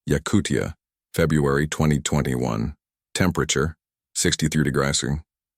Yakutia, February 2021. Temperature, 63 degrees.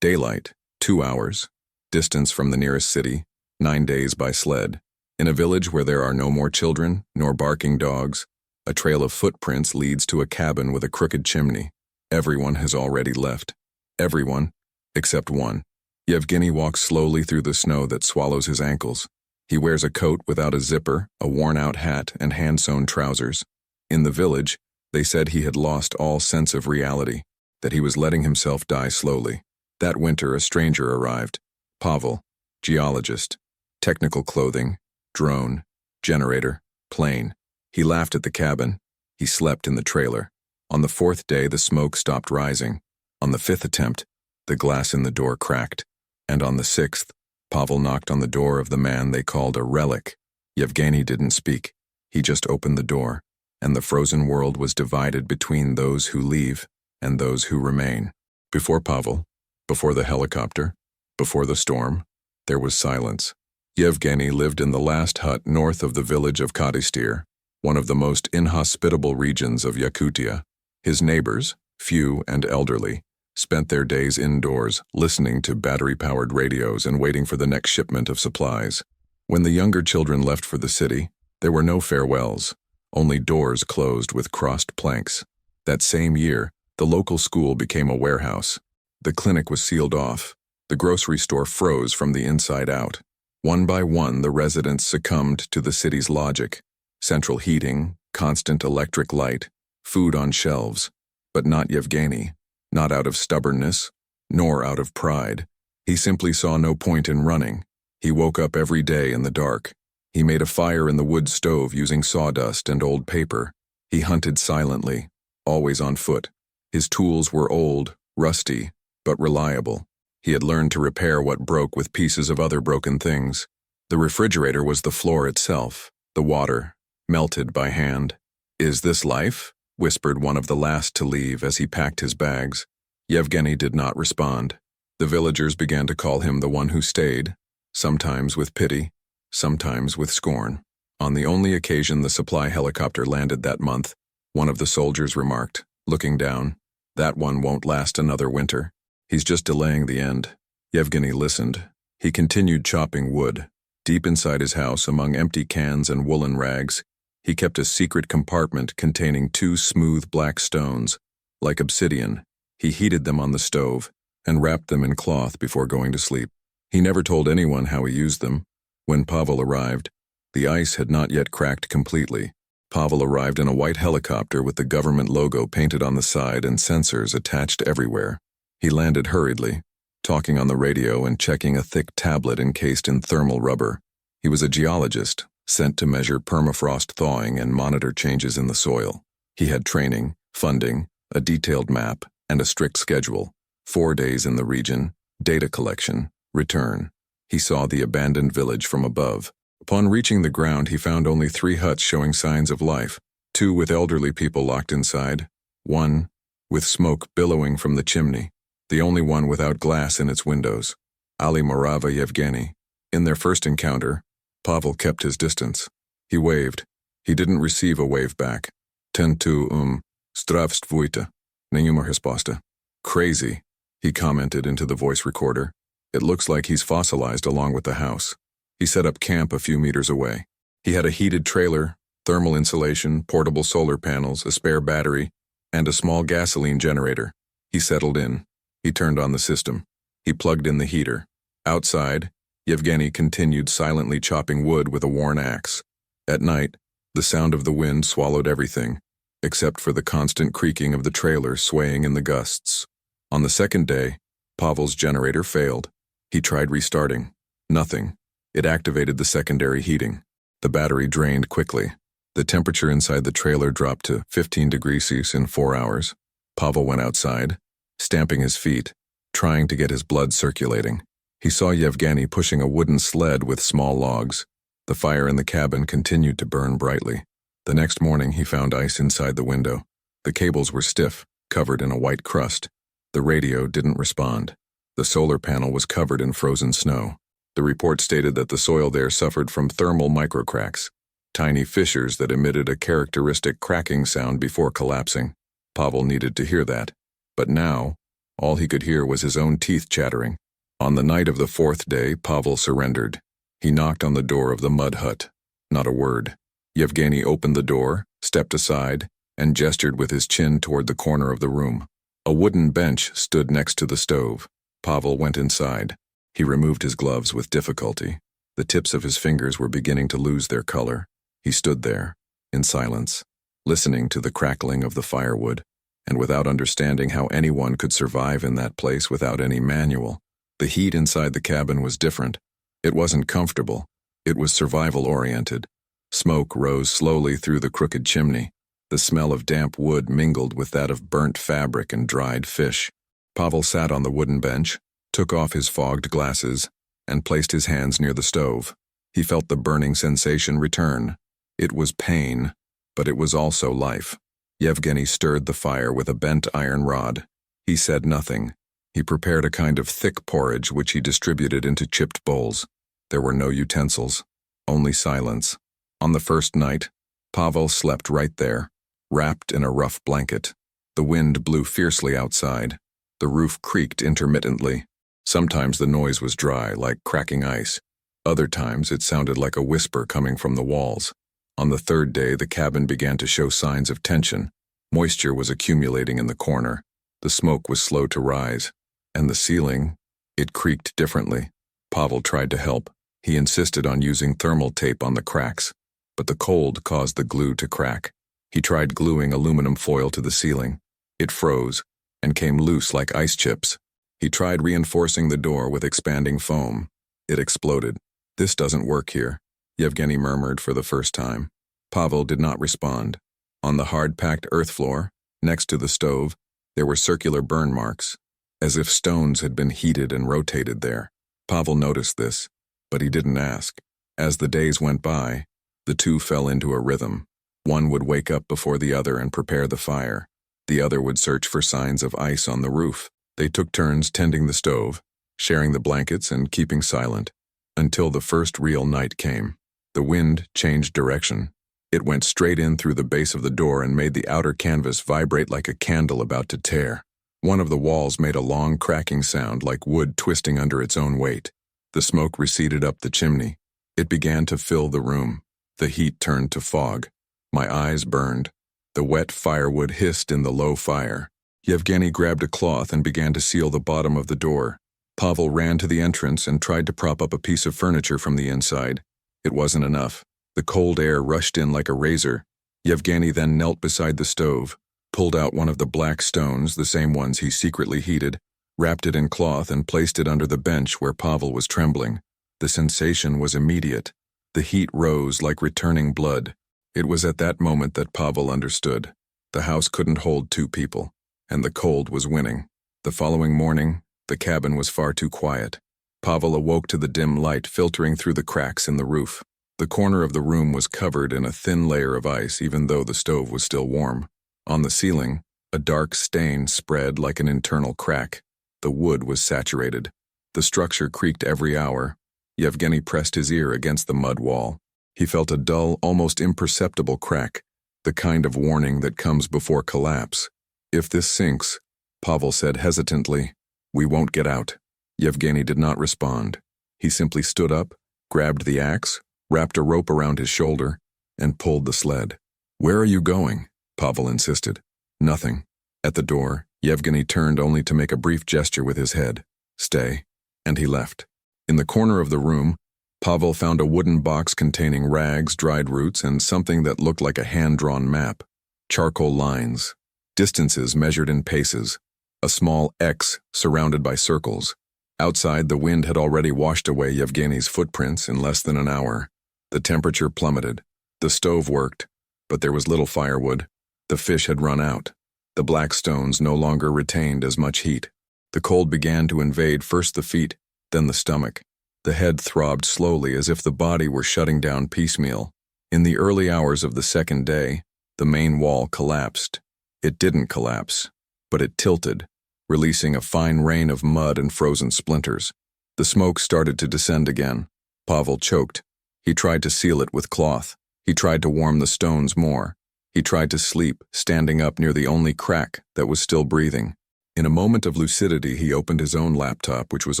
Daylight, 2 hours. Distance from the nearest city, 9 days by sled. In a village where there are no more children, nor barking dogs, a trail of footprints leads to a cabin with a crooked chimney. Everyone has already left. Everyone, except one. Yevgeny walks slowly through the snow that swallows his ankles. He wears a coat without a zipper, a worn-out hat, and hand-sewn trousers. In the village, they said he had lost all sense of reality, that he was letting himself die slowly. That winter, a stranger arrived. Pavel, geologist, technical clothing, drone, generator, plane. He laughed at the cabin. He slept in the trailer. On the 4th day, the smoke stopped rising. On the 5th attempt, the glass in the door cracked. And on the 6th, Pavel knocked on the door of the man they called a relic. Yevgeny didn't speak. He just opened the door, and the frozen world was divided between those who leave and those who remain. Before Pavel, before the helicopter, before the storm, there was silence. Yevgeny lived in the last hut north of the village of Kadistir, one of the most inhospitable regions of Yakutia. His neighbors, few and elderly, spent their days indoors, listening to battery-powered radios and waiting for the next shipment of supplies. When the younger children left for the city, there were no farewells, only doors closed with crossed planks. That same year, the local school became a warehouse. The clinic was sealed off. The grocery store froze from the inside out. One by one, the residents succumbed to the city's logic. Central heating, constant electric light, food on shelves. But not Yevgeny. Not out of stubbornness, nor out of pride. He simply saw no point in running. He woke up every day in the dark. He made a fire in the wood stove using sawdust and old paper. He hunted silently, always on foot. His tools were old, rusty, but reliable. He had learned to repair what broke with pieces of other broken things. The refrigerator was the floor itself, the water, melted by hand. "Is this life?" whispered one of the last to leave as he packed his bags. Yevgeny did not respond. The villagers began to call him the one who stayed, sometimes with pity, sometimes with scorn. On the only occasion the supply helicopter landed that month, one of the soldiers remarked, looking down, "That one won't last another winter. He's just delaying the end." Yevgeny listened. He continued chopping wood. Deep inside his house, among empty cans and woolen rags, he kept a secret compartment containing 2 smooth black stones. Like obsidian, he heated them on the stove and wrapped them in cloth before going to sleep. He never told anyone how he used them. When Pavel arrived, the ice had not yet cracked completely. Pavel arrived in a white helicopter with the government logo painted on the side and sensors attached everywhere. He landed hurriedly, talking on the radio and checking a thick tablet encased in thermal rubber. He was a geologist, sent to measure permafrost thawing and monitor changes in the soil. He had training, funding, a detailed map, and a strict schedule. 4 days in the region, data collection, return. He saw the abandoned village from above. Upon reaching the ground, he found only 3 huts showing signs of life, 2 with elderly people locked inside, 1 with smoke billowing from the chimney, the only one without glass in its windows. Ali Morava Yevgeny. In their first encounter, Pavel kept his distance. He waved. He didn't receive a wave back. Tentu Zdravstvuyte. Nenhuma resposta. Crazy, he commented into the voice recorder. It looks like he's fossilized along with the house. He set up camp a few meters away. He had a heated trailer, thermal insulation, portable solar panels, a spare battery, and a small gasoline generator. He settled in. He turned on the system. He plugged in the heater. Outside, Yevgeny continued silently chopping wood with a worn axe. At night, the sound of the wind swallowed everything, except for the constant creaking of the trailer swaying in the gusts. On the 2nd day, Pavel's generator failed. He tried restarting. Nothing. It activated the secondary heating. The battery drained quickly. The temperature inside the trailer dropped to 15 degrees Celsius in 4 hours. Pavel went outside, stamping his feet, trying to get his blood circulating. He saw Yevgeny pushing a wooden sled with small logs. The fire in the cabin continued to burn brightly. The next morning, he found ice inside the window. The cables were stiff, covered in a white crust. The radio didn't respond. The solar panel was covered in frozen snow. The report stated that the soil there suffered from thermal microcracks. tiny fissures that emitted a characteristic cracking sound before collapsing. Pavel needed to hear that. But now, all he could hear was his own teeth chattering. On the night of the fourth day, Pavel surrendered. He knocked on the door of the mud hut. Not a word. Yevgeny opened the door, stepped aside, and gestured with his chin toward the corner of the room. A wooden bench stood next to the stove. Pavel went inside. He removed his gloves with difficulty. The tips of his fingers were beginning to lose their color. He stood there, in silence, listening to the crackling of the firewood, and without understanding how anyone could survive in that place without any manual. The heat inside the cabin was different. It wasn't comfortable. It was survival-oriented. Smoke rose slowly through the crooked chimney. The smell of damp wood mingled with that of burnt fabric and dried fish. Pavel sat on the wooden bench, took off his fogged glasses, and placed his hands near the stove. He felt the burning sensation return. It was pain, but it was also life. Yevgeny stirred the fire with a bent iron rod. He said nothing. He prepared a kind of thick porridge which he distributed into chipped bowls. There were no utensils, only silence. On the first night, Pavel slept right there, wrapped in a rough blanket. The wind blew fiercely outside. The roof creaked intermittently. Sometimes the noise was dry, like cracking ice. Other times it sounded like a whisper coming from the walls. On the third day, the cabin began to show signs of tension. Moisture was accumulating in the corner. The smoke was slow to rise. And the ceiling, it creaked differently. Pavel tried to help. He insisted on using thermal tape on the cracks, but the cold caused the glue to crack. He tried gluing aluminum foil to the ceiling. It froze and came loose like ice chips. He tried reinforcing the door with expanding foam. It exploded. "This doesn't work here," Yevgeny murmured for the first time. Pavel did not respond. On the hard-packed earth floor, next to the stove, there were circular burn marks, as if stones had been heated and rotated there. Pavel noticed this, but he didn't ask. As the days went by, the two fell into a rhythm. One would wake up before the other and prepare the fire. The other would search for signs of ice on the roof. They took turns tending the stove, sharing the blankets and keeping silent, until the first real night came. The wind changed direction. It went straight in through the base of the door and made the outer canvas vibrate like a candle about to tear. One of the walls made a long cracking sound like wood twisting under its own weight. The smoke receded up the chimney. It began to fill the room. The heat turned to fog. My eyes burned. The wet firewood hissed in the low fire. Yevgeny grabbed a cloth and began to seal the bottom of the door. Pavel ran to the entrance and tried to prop up a piece of furniture from the inside. It wasn't enough. The cold air rushed in like a razor. Yevgeny then knelt beside the stove, pulled out one of the black stones, the same ones he secretly heated, wrapped it in cloth and placed it under the bench where Pavel was trembling. The sensation was immediate. The heat rose like returning blood. It was at that moment that Pavel understood. The house couldn't hold two people, and the cold was winning. The following morning, the cabin was far too quiet. Pavel awoke to the dim light filtering through the cracks in the roof. The corner of the room was covered in a thin layer of ice even though the stove was still warm. On the ceiling, a dark stain spread like an internal crack. The wood was saturated. The structure creaked every hour. Yevgeny pressed his ear against the mud wall. He felt a dull, almost imperceptible crack, the kind of warning that comes before collapse. "If this sinks," Pavel said hesitantly, "we won't get out." Yevgeny did not respond. He simply stood up, grabbed the axe, wrapped a rope around his shoulder, and pulled the sled. "Where are you going?" Pavel insisted. "Nothing." At the door, Yevgeny turned only to make a brief gesture with his head. "Stay," and he left. In the corner of the room, Pavel found a wooden box containing rags, dried roots, and something that looked like a hand-drawn map. Charcoal lines, distances measured in paces, a small X surrounded by circles. Outside, the wind had already washed away Yevgeny's footprints in less than an hour. The temperature plummeted. The stove worked, but there was little firewood. The fish had run out. The black stones no longer retained as much heat. The cold began to invade first the feet, then the stomach. The head throbbed slowly as if the body were shutting down piecemeal. In the early hours of the second day, the main wall collapsed. It didn't collapse, but it tilted, releasing a fine rain of mud and frozen splinters. The smoke started to descend again. Pavel choked. He tried to seal it with cloth. He tried to warm the stones more. He tried to sleep, standing up near the only crack that was still breathing. In a moment of lucidity, he opened his own laptop, which was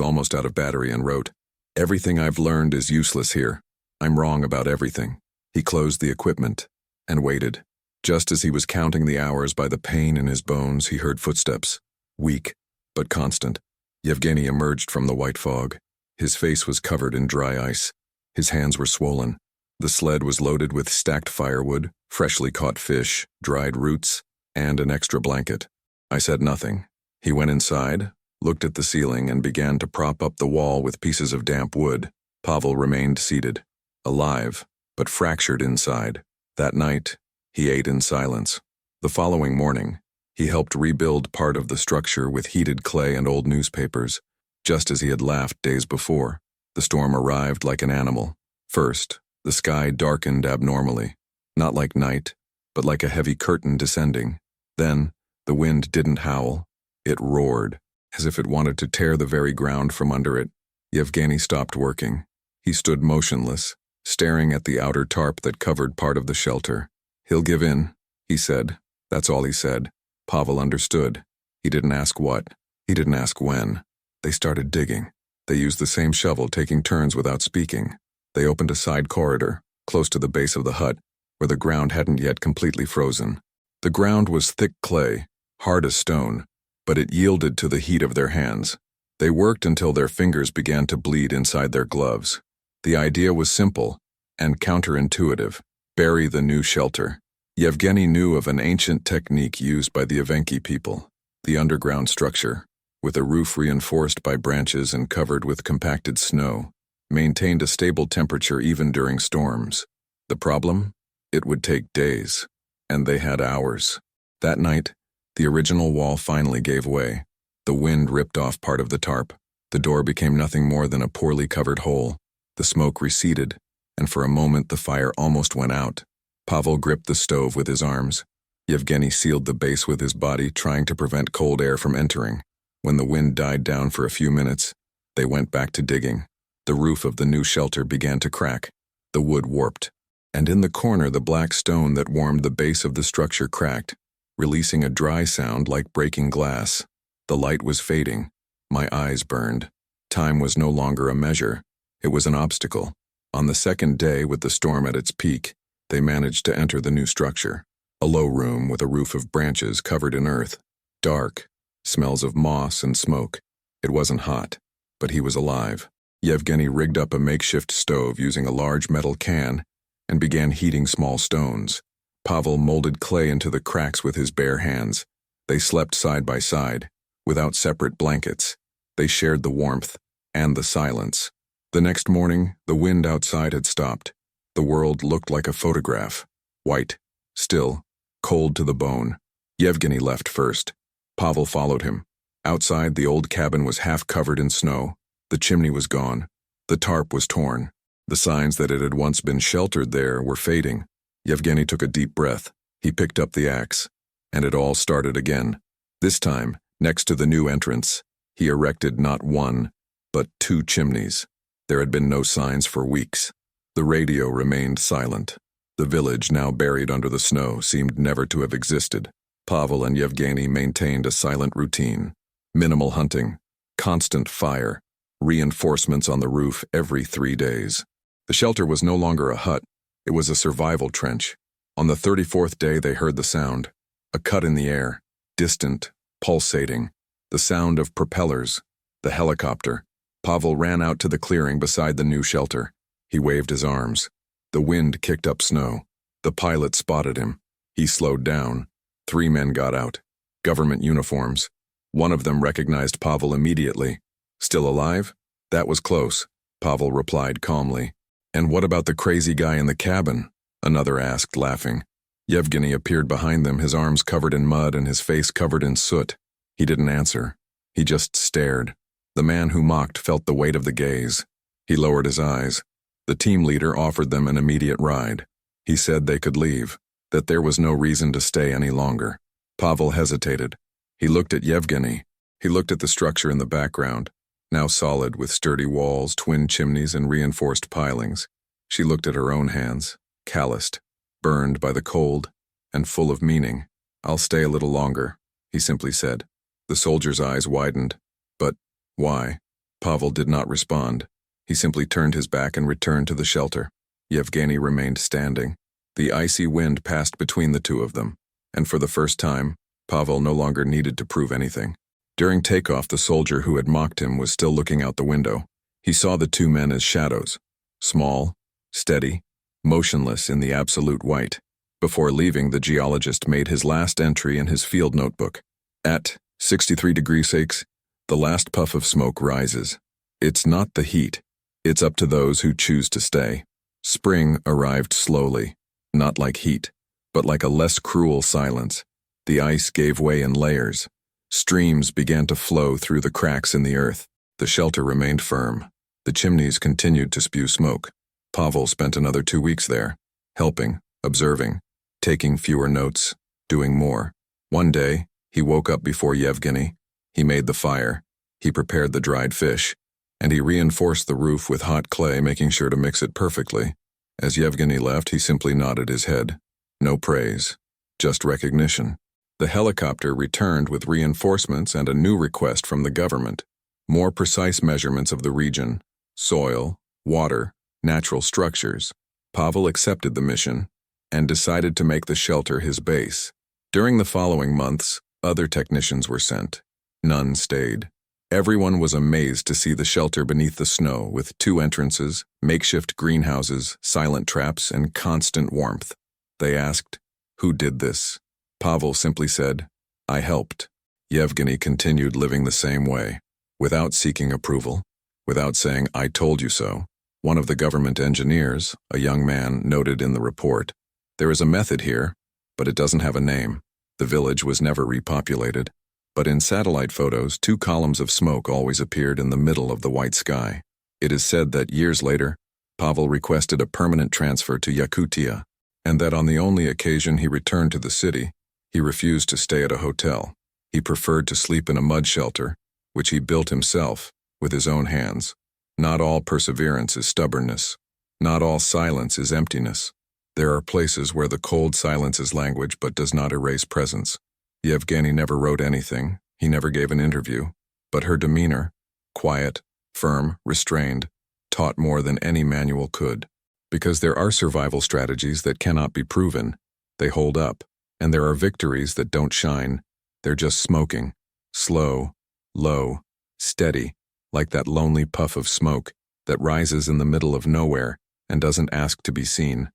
almost out of battery, and wrote, "Everything I've learned is useless here. I'm wrong about everything." He closed the equipment and waited. Just as he was counting the hours by the pain in his bones, he heard footsteps, weak but constant. Yevgeny emerged from the white fog. His face was covered in dry ice. His hands were swollen. The sled was loaded with stacked firewood, freshly caught fish, dried roots, and an extra blanket. I said nothing. He went inside, looked at the ceiling, and began to prop up the wall with pieces of damp wood. Pavel remained seated, alive, but fractured inside. That night, he ate in silence. The following morning, he helped rebuild part of the structure with heated clay and old newspapers. Just as he had laughed days before, the storm arrived like an animal. First, the sky darkened abnormally, not like night, but like a heavy curtain descending. Then, the wind didn't howl. It roared, as if it wanted to tear the very ground from under it. Yevgeny stopped working. He stood motionless, staring at the outer tarp that covered part of the shelter. "He'll give in," he said. That's all he said. Pavel understood. He didn't ask what. He didn't ask when. They started digging. They used the same shovel, taking turns without speaking. They opened a side corridor, close to the base of the hut, where the ground hadn't yet completely frozen. The ground was thick clay, hard as stone, but it yielded to the heat of their hands. They worked until their fingers began to bleed inside their gloves. The idea was simple and counterintuitive: bury the new shelter. Yevgeny knew of an ancient technique used by the Evenki people, the underground structure, with a roof reinforced by branches and covered with compacted snow, maintained a stable temperature even during storms. The problem? It would take days, and they had hours. That night, the original wall finally gave way. The wind ripped off part of the tarp. The door became nothing more than a poorly covered hole. The smoke receded, and for a moment the fire almost went out. Pavel gripped the stove with his arms. Yevgeny sealed the base with his body, trying to prevent cold air from entering. When the wind died down for a few minutes, they went back to digging. The roof of the new shelter began to crack. The wood warped, and in the corner the black stone that warmed the base of the structure cracked, releasing a dry sound like breaking glass. The light was fading. My eyes burned. Time was no longer a measure. It was an obstacle. On the second day, with the storm at its peak, they managed to enter the new structure. A low room with a roof of branches covered in earth. Dark, smells of moss and smoke. It wasn't hot, but he was alive. Yevgeny rigged up a makeshift stove using a large metal can and began heating small stones. Pavel molded clay into the cracks with his bare hands. They slept side by side, without separate blankets. They shared the warmth and the silence. The next morning, the wind outside had stopped. The world looked like a photograph, white, still, cold to the bone. Yevgeny left first. Pavel followed him. Outside, the old cabin was half covered in snow. The chimney was gone. The tarp was torn. The signs that it had once been sheltered there were fading. Yevgeny took a deep breath. He picked up the axe, and it all started again. This time, next to the new entrance, he erected not one, but 2 chimneys. There had been no signs for weeks. The radio remained silent. The village, now buried under the snow, seemed never to have existed. Pavel and Yevgeny maintained a silent routine. Minimal hunting, constant fire, reinforcements on the roof every 3 days. The shelter was no longer a hut. It was a survival trench. On the 34th day they heard the sound. A cut in the air, distant, pulsating. The sound of propellers. The helicopter. Pavel ran out to the clearing beside the new shelter. He waved his arms. The wind kicked up snow. The pilot spotted him. He slowed down. 3 men got out. Government uniforms. One of them recognized Pavel immediately. "Still alive?" "That was close," Pavel replied calmly. "And what about the crazy guy in the cabin?" another asked, laughing. Yevgeny appeared behind them, his arms covered in mud and his face covered in soot. He didn't answer. He just stared. The man who mocked felt the weight of the gaze. He lowered his eyes. The team leader offered them an immediate ride. He said they could leave, that there was no reason to stay any longer. Pavel hesitated. He looked at Yevgeny. He looked at the structure in the background, now solid with sturdy walls, twin chimneys, and reinforced pilings. She looked at her own hands. calloused, burned by the cold, and full of meaning. "I'll stay a little longer," he simply said. The soldier's eyes widened. "But why?" Pavel did not respond. He simply turned his back and returned to the shelter. Yevgeny remained standing. The icy wind passed between the two of them, and for the first time, Pavel no longer needed to prove anything. During takeoff, the soldier who had mocked him was still looking out the window. He saw the two men as shadows, small, steady, motionless in the absolute white. Before leaving, the geologist made his last entry in his field notebook. At 63 degrees Celsius, the last puff of smoke rises. It's not the heat. It's up to those who choose to stay. Spring arrived slowly, not like heat, but like a less cruel silence. The ice gave way in layers. Streams began to flow through the cracks in the earth. The shelter remained firm. The chimneys continued to spew smoke. Pavel spent another 2 weeks there, helping, observing, taking fewer notes, doing more. One day, he woke up before Yevgeny. He made the fire. He prepared the dried fish, and he reinforced the roof with hot clay, making sure to mix it perfectly. As Yevgeny left, he simply nodded his head. No praise, just recognition. The helicopter returned with reinforcements and a new request from the government. More precise measurements of the region, soil, water, natural structures. Pavel accepted the mission and decided to make the shelter his base. During the following months, other technicians were sent. None stayed. Everyone was amazed to see the shelter beneath the snow with 2 entrances, makeshift greenhouses, silent traps, and constant warmth. They asked, "Who did this?" Pavel simply said, "I helped." Yevgeny continued living the same way, without seeking approval, without saying, "I told you so." One of the government engineers, a young man, noted in the report, "There is a method here, but it doesn't have a name." The village was never repopulated, but in satellite photos, 2 columns of smoke always appeared in the middle of the white sky. It is said that years later, Pavel requested a permanent transfer to Yakutia, and that on the only occasion he returned to the city, he refused to stay at a hotel. He preferred to sleep in a mud shelter, which he built himself, with his own hands. Not all perseverance is stubbornness. Not all silence is emptiness. There are places where the cold silence is language but does not erase presence. Yevgeny never wrote anything, he never gave an interview, but her demeanor, quiet, firm, restrained, taught more than any manual could. Because there are survival strategies that cannot be proven, they hold up, and there are victories that don't shine, they're just smoking, slow, low, steady, like that lonely puff of smoke that rises in the middle of nowhere and doesn't ask to be seen.